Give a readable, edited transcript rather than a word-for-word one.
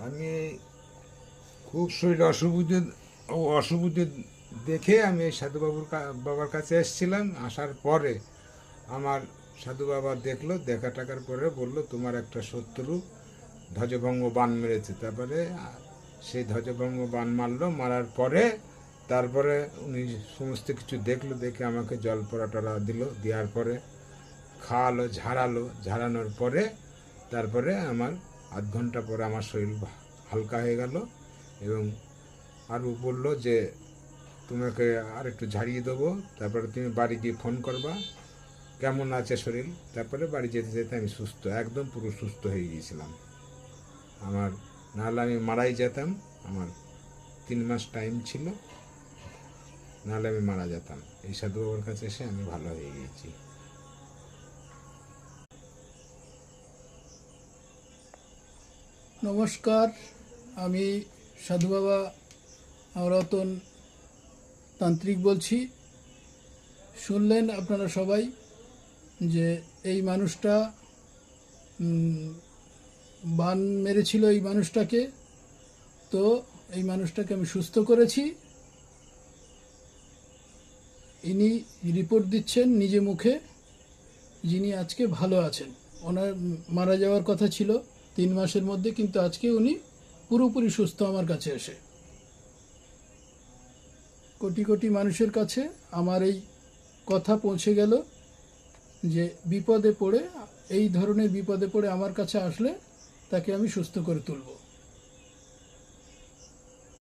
আমি খুব শরীর অসুবিধে দেখে আমি এই বাবার কাছে এসেছিলাম। আসার পরে আমার সাধু বাবা দেখলো, দেখা টাকার পরে বললো তোমার একটা শত্রু ধ্বজভঙ্গ বাণ মেরেছে। তারপরে সেই ধ্বজভঙ্গ বাণ মারলো, মারার পরে তারপরে উনি সমস্ত কিছু দেখলো, দেখে আমাকে জল পড়া টড়া দিল, দেওয়ার পরে খাওয়ালো, ঝাড়ানোর পরে তারপরে আমার আধ ঘন্টা পরে আমার শরীর হালকা হয়ে গেল। এবং আরও বললো যে তোমাকে আর একটু ঝাড়িয়ে দেবো, তারপরে তুমি বাড়ি গিয়ে ফোন করবা কেমন আছে শরীর। তারপরে বাড়ি যেতে যেতে আমি সুস্থ, একদম পুরো সুস্থ হয়ে গিয়েছিলাম। আমার নাহলে আমি মারাই যেতাম। আমার 3 মাস টাইম ছিল, নাহলে আমি মারা যেতাম। এই সাধু বাবার কাছে এসে আমি ভালো হয়ে গিয়েছি। নমস্কার, আমি সাধু বাবা রতন তান্ত্রিক বলছি। শুনলেন আপনারা সবাই যে এই মানুষটা বান মেরেছিল এই মানুষটাকে। তো এই মানুষটাকে আমি সুস্থ করেছি। ইনি রিপোর্ট দিচ্ছেন নিজে মুখে, যিনি আজকে ভালো আছেন। ওনার মারা যাওয়ার কথা ছিল 3 মাসের মধ্যে, কিন্তু আজকে উনি পুরোপুরি সুস্থ আমার কাছে এসে। কোটি কোটি মানুষের কাছে আমার এই কথা পৌঁছে গেল যে বিপদে পড়ে, এই ধরনের বিপদে পড়ে আমার কাছে আসলে তাকে আমি সুস্থ করে তুলব।